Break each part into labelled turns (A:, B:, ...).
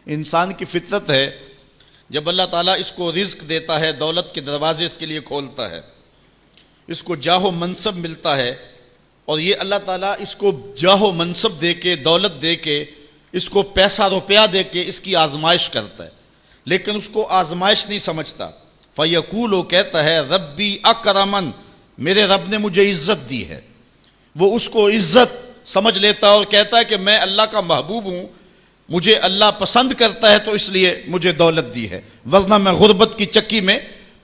A: انسان کی فطرت ہے، جب اللہ تعالیٰ اس کو رزق دیتا ہے، دولت کے دروازے اس کے لیے کھولتا ہے، اس کو جاہ و منصب ملتا ہے، اور یہ اللہ تعالیٰ اس کو جاہ و منصب دے کے، دولت دے کے، اس کو پیسہ روپیہ دے کے اس کی آزمائش کرتا ہے، لیکن اس کو آزمائش نہیں سمجھتا۔ فَيَقُولُ، وہ کہتا ہے ربی اکرمن، میرے رب نے مجھے عزت دی ہے، وہ اس کو عزت سمجھ لیتا ہے اور کہتا ہے کہ میں اللہ کا محبوب ہوں، مجھے اللہ پسند کرتا ہے تو اس لیے مجھے دولت دی ہے، ورنہ میں غربت کی چکی میں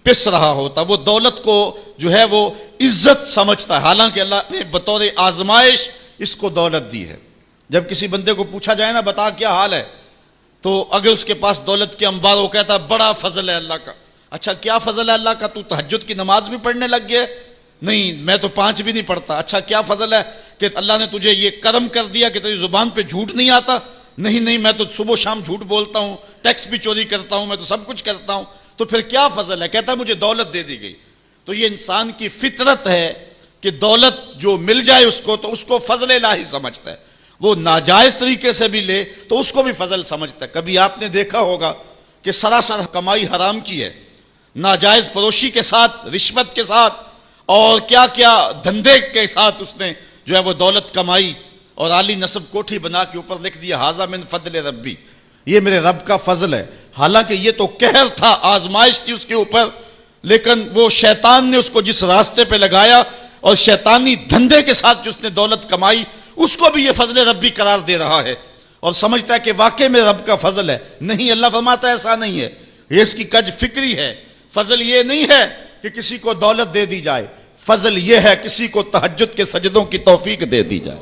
A: پس رہا ہوتا۔ وہ دولت کو جو ہے وہ عزت سمجھتا ہے، حالانکہ اللہ نے بطور آزمائش اس کو دولت دی ہے۔ جب کسی بندے کو پوچھا جائے نا بتا کیا حال ہے، تو اگر اس کے پاس دولت کے انبار، وہ کہتا ہے بڑا فضل ہے اللہ کا۔ اچھا کیا فضل ہے اللہ کا؟ تو تہجد کی نماز بھی پڑھنے لگ گیا؟ نہیں، میں تو 5 بھی نہیں پڑھتا۔ اچھا کیا فضل ہے کہ اللہ نے تجھے یہ کرم کر دیا کہ تیری زبان پہ جھوٹ نہیں آتا؟ نہیں، میں تو صبح و شام جھوٹ بولتا ہوں، ٹیکس بھی چوری کرتا ہوں، میں تو سب کچھ کرتا ہوں، تو پھر کیا فضل ہے؟ کہتا ہے مجھے دولت دے دی گئی۔ تو یہ انسان کی فطرت ہے کہ دولت جو مل جائے اس کو تو اس کو فضل الہی سمجھتا ہے، وہ ناجائز طریقے سے بھی لے تو اس کو بھی فضل سمجھتا ہے۔ کبھی آپ نے دیکھا ہوگا کہ سراسر کمائی حرام کی ہے، ناجائز فروشی کے ساتھ، رشوت کے ساتھ، اور کیا کیا دھندے کے ساتھ اس نے جو ہے وہ دولت کمائی، اور عالی نصب کوٹھی بنا کے اوپر لکھ دیا ھذا من فضل ربی، یہ میرے رب کا فضل ہے۔ حالانکہ یہ تو قہر تھا، آزمائش تھی اس کے اوپر، لیکن وہ شیطان نے اس کو جس راستے پہ لگایا اور شیطانی دھندے کے ساتھ جو اس نے دولت کمائی، اس کو بھی یہ فضل ربی قرار دے رہا ہے اور سمجھتا ہے کہ واقعی میرے رب کا فضل ہے۔ نہیں، اللہ فرماتا ہے ایسا نہیں ہے، یہ اس کی کج فکری ہے۔ فضل یہ نہیں ہے کہ کسی کو دولت دے دی جائے، فضل یہ ہے کسی کو تہجد کے سجدوں کی توفیق دے دی جائے،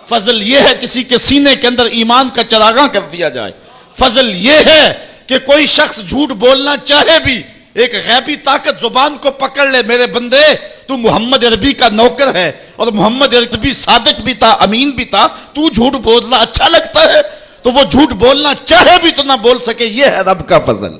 A: فضل یہ ہے کسی کے سینے کے اندر ایمان کا چراغاں کر دیا جائے، فضل یہ ہے کہ کوئی شخص جھوٹ بولنا چاہے بھی، ایک غیبی طاقت زبان کو پکڑ لے، میرے بندے تو محمد عربی کا نوکر ہے اور محمد عربی صادق بھی تھا، امین بھی تھا، تو جھوٹ بولنا اچھا لگتا ہے، تو وہ جھوٹ بولنا چاہے بھی تو نہ بول سکے۔ یہ ہے رب کا فضل،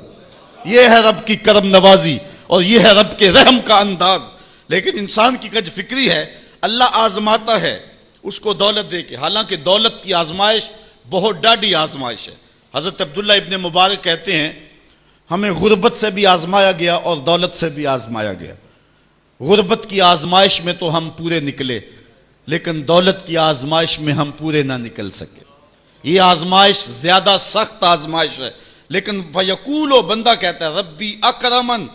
A: یہ ہے رب کی کرم نوازی، اور یہ ہے رب کے رحم کا انداز۔ لیکن انسان کی کج فکری ہے، اللہ آزماتا ہے اس کو دولت دے کے، حالانکہ دولت کی آزمائش بہت ڈاڈی آزمائش ہے۔ حضرت عبداللہ ابن مبارک کہتے ہیں ہمیں غربت سے بھی آزمایا گیا اور دولت سے بھی آزمایا گیا۔ غربت کی آزمائش میں تو ہم پورے نکلے، لیکن دولت کی آزمائش میں ہم پورے نہ نکل سکے۔ یہ آزمائش زیادہ سخت آزمائش ہے، لیکن فیقول، بندہ کہتا ہے ربی اکرمن،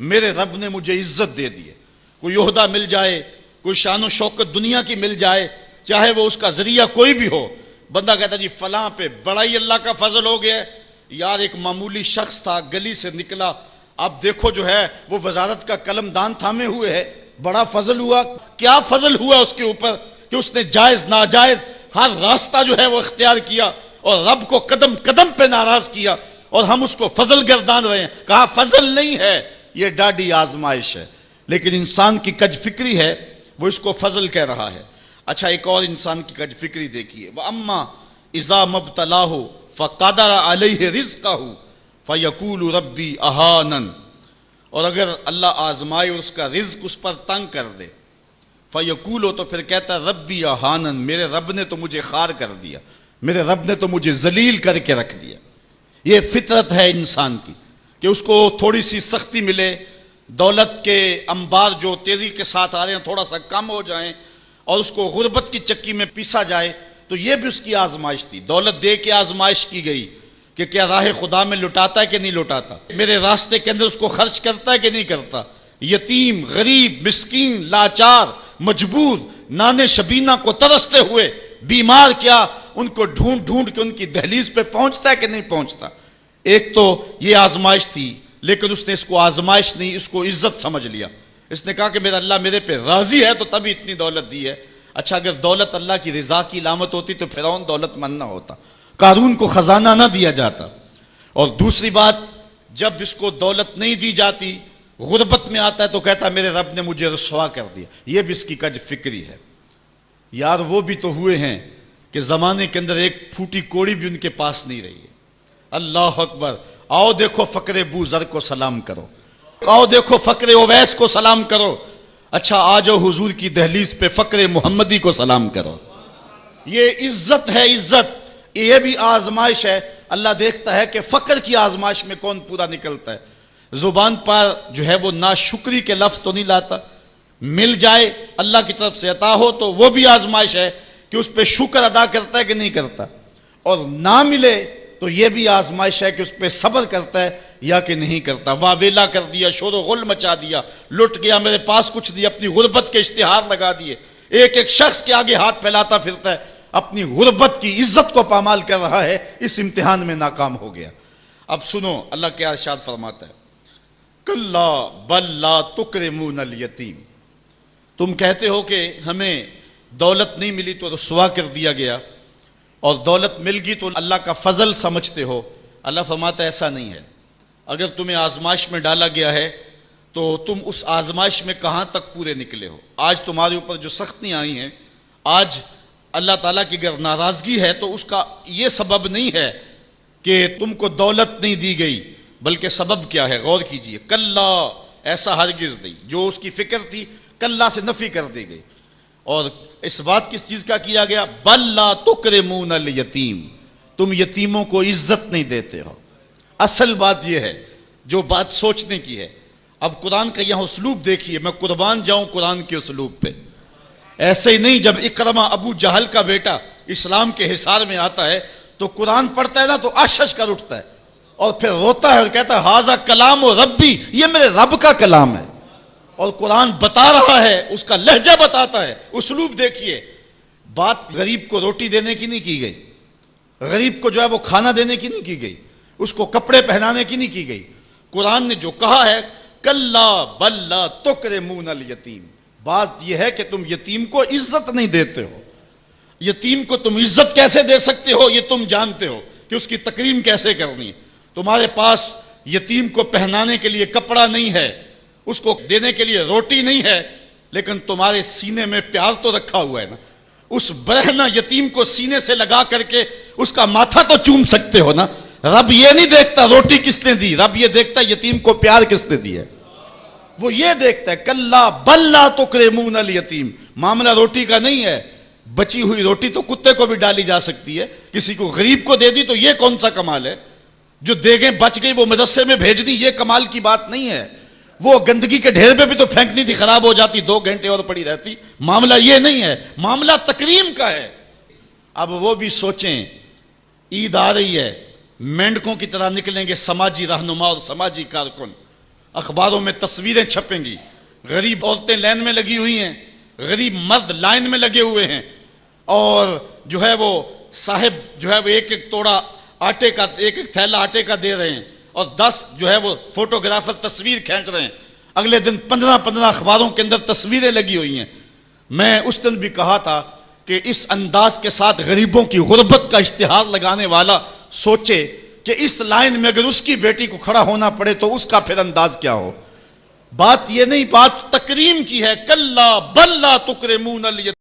A: میرے رب نے مجھے عزت دے دی ہے۔ کوئی عہدہ مل جائے، کوئی شان و شوکت دنیا کی مل جائے، چاہے وہ اس کا ذریعہ کوئی بھی ہو، بندہ کہتا ہے جی فلاں پہ بڑا ہی اللہ کا فضل ہو گیا ہے۔ یار ایک معمولی شخص تھا، گلی سے نکلا، اب دیکھو جو ہے وہ وزارت کا قلم دان تھامے ہوئے ہے، بڑا فضل ہوا۔ کیا فضل ہوا اس کے اوپر کہ اس نے جائز ناجائز ہر راستہ جو ہے وہ اختیار کیا اور رب کو قدم قدم پہ ناراض کیا، اور ہم اس کو فضل گردان رہے ہیں۔ کہا فضل نہیں ہے، یہ ڈاڈی آزمائش ہے۔ لیکن انسان کی کج فکری ہے، وہ اس کو فضل کہہ رہا ہے۔ اچھا ایک اور انسان کی کج فکری دیکھیے، وَأَمَّا إِذَا مَبْتَلَاهُ فَقَدَرَ عَلَيْهِ رِزْقَهُ فَيَقُولُ رَبِّي أَهَانَنِ، اور اگر اللہ آزمائے اور اس کا رزق اس پر تنگ کر دے، فَيَقُولُ، تو پھر کہتا ہے ربی اہانن، میرے رب نے تو مجھے خوار کر دیا، میرے رب نے تو مجھے ذلیل کر کے رکھ دیا۔ یہ فطرت ہے انسان کی کہ اس کو تھوڑی سی سختی ملے، دولت کے انبار جو تیزی کے ساتھ آ رہے ہیں تھوڑا سا کم ہو جائیں، اور اس کو غربت کی چکی میں پیسا جائے۔ تو یہ بھی اس کی آزمائش تھی، دولت دے کے آزمائش کی گئی کہ کیا راہ خدا میں لٹاتا ہے کہ نہیں لٹاتا، میرے راستے کے اندر اس کو خرچ کرتا ہے کہ نہیں کرتا۔ یتیم، غریب، مسکین، لاچار، مجبور، نانے شبینہ کو ترستے ہوئے، بیمار، کیا ان کو ڈھونڈ ڈھونڈ کے ان کی دہلیز پہ پہنچتا ہے کہ نہیں پہنچتا۔ ایک تو یہ آزمائش تھی، لیکن اس نے اس کو آزمائش نہیں، اس کو عزت سمجھ لیا۔ اس نے کہا کہ میرا اللہ میرے پہ راضی ہے تو تبھی اتنی دولت دی ہے۔ اچھا اگر دولت اللہ کی رضا کی علامت ہوتی تو فرعون دولت مند نہ ہوتا، قارون کو خزانہ نہ دیا جاتا۔ اور دوسری بات، جب اس کو دولت نہیں دی جاتی، غربت میں آتا ہے تو کہتا ہے میرے رب نے مجھے رسوا کر دیا۔ یہ بھی اس کی کج فکری ہے۔ یار وہ بھی تو ہوئے ہیں کہ زمانے کے اندر ایک پھوٹی کوڑی بھی ان کے پاس نہیں رہی ہے۔ اللہ اکبر، آؤ دیکھو فقر بو ذر کو سلام کرو، آؤ دیکھو فقر اویس کو سلام کرو، اچھا آ جاؤ حضور کی دہلیز پہ فقر محمدی کو سلام کرو۔ یہ عزت ہے، عزت یہ بھی آزمائش ہے. اللہ دیکھتا ہے کہ فقر کی آزمائش میں کون پورا نکلتا ہے. زبان پر جو ہے وہ ناشکری کے لفظ تو نہیں لاتا. مل جائے اللہ کی طرف سے عطا ہو تو وہ بھی آزمائش ہے کہ اس پہ شکر ادا کرتا ہے کہ نہیں کرتا, اور نہ ملے تو یہ بھی آزمائش ہے کہ اس پہ صبر کرتا ہے یا کہ نہیں کرتا. واہ ویلا کر دیا, شور و غل مچا دیا, لٹ گیا, میرے پاس کچھ دیا, اپنی غربت کے اشتہار لگا دیے. ایک ایک شخص کے آگے ہاتھ پھیلاتا پھرتا ہے, اپنی غربت کی عزت کو پامال کر رہا ہے, اس امتحان میں ناکام ہو گیا. اب سنو اللہ کیا ارشاد فرماتا ہے, کلا بل لا تکرمون الیتیم. تم کہتے ہو کہ ہمیں دولت نہیں ملی تو رسوا کر دیا گیا, اور دولت مل گئی تو اللہ کا فضل سمجھتے ہو. اللہ فرماتا ہے ایسا نہیں ہے. اگر تمہیں آزمائش میں ڈالا گیا ہے تو تم اس آزمائش میں کہاں تک پورے نکلے ہو. آج تمہارے اوپر جو سختیاں آئی ہیں, آج اللہ تعالیٰ کی اگر ناراضگی ہے تو اس کا یہ سبب نہیں ہے کہ تم کو دولت نہیں دی گئی, بلکہ سبب کیا ہے غور کیجئے. کلا, ایسا ہرگز نہیں. جو اس کی فکر تھی کلا سے نفی کر دی گئی, اور اس بات کس چیز کا کیا گیا, بل لا تکرمون الیتیم. تم یتیموں کو عزت نہیں دیتے ہو. اصل بات یہ ہے جو بات سوچنے کی ہے. اب قرآن کا یہاں اسلوب دیکھیے, میں قربان جاؤں قرآن کے اسلوب پہ. ایسے ہی نہیں, جب اکرمہ ابو جہل کا بیٹا اسلام کے حصار میں آتا ہے تو قرآن پڑھتا ہے نا تو آشش کر اٹھتا ہے اور پھر روتا ہے اور کہتا ہے ہاذا کلام و ربی, یہ میرے رب کا کلام ہے. اور قرآن بتا رہا ہے, اس کا لہجہ بتاتا ہے. اسلوب دیکھیے. بات غریب کو روٹی دینے کی نہیں کی گئی, غریب کو جو ہے وہ کھانا دینے کی نہیں کی گئی, اس کو کپڑے پہنانے کی نہیں کی گئی. قرآن نے جو کہا ہے کلا بل لا تکرمون الیتیم, بات یہ ہے کہ تم یتیم کو عزت نہیں دیتے ہو. یتیم کو تم عزت کیسے دے سکتے ہو یہ تم جانتے ہو کہ اس کی تکریم کیسے کرنی ہے. تمہارے پاس یتیم کو پہنانے کے لیے کپڑا نہیں ہے, اس کو دینے کے لیے روٹی نہیں ہے, لیکن تمہارے سینے میں پیار تو رکھا ہوا ہے نا. اس برہنہ یتیم کو سینے سے لگا کر کے اس کا ماتھا تو چوم سکتے ہو نا. رب یہ نہیں دیکھتا روٹی کس نے دی, رب یہ دیکھتا یتیم کو پیار کس نے دیا. وہ یہ دیکھتا ہے کلا بل لا تکرمون الیتیم. معاملہ روٹی کا نہیں ہے. بچی ہوئی روٹی تو کتے کو بھی ڈالی جا سکتی ہے, کسی کو غریب کو دے دی تو یہ کون سا کمال ہے. جو دیگیں بچ گئی وہ مدرسے میں بھیج دی, یہ کمال کی بات نہیں ہے. وہ گندگی کے ڈھیر پہ بھی تو پھینکنی تھی, خراب ہو جاتی, 2 گھنٹے اور پڑی رہتی. معاملہ یہ نہیں ہے, معاملہ تکریم کا ہے. اب وہ بھی سوچیں, عید آ رہی ہے, مینڈکوں کی طرح نکلیں گے سماجی رہنما اور سماجی کارکن, اخباروں میں تصویریں چھپیں گی, غریب عورتیں لائن میں لگی ہوئی ہیں, غریب مرد لائن میں لگے ہوئے ہیں, اور جو ہے وہ صاحب جو ہے وہ ایک ایک توڑا آٹے کا, ایک ایک تھیلا آٹے کا دے رہے ہیں, اور 10 جو ہے وہ فوٹوگرافر تصویر کھینچ رہے ہیں. اگلے دن 15 اخباروں کے اندر تصویریں لگی ہوئی ہیں. میں اس دن بھی کہا تھا کہ اس انداز کے ساتھ غریبوں کی غربت کا اشتہار لگانے والا سوچے کہ اس لائن میں اگر اس کی بیٹی کو کھڑا ہونا پڑے تو اس کا پھر انداز کیا ہو. بات یہ نہیں, بات تکریم کی ہے. کلا بل لا تکرمون الیتیم.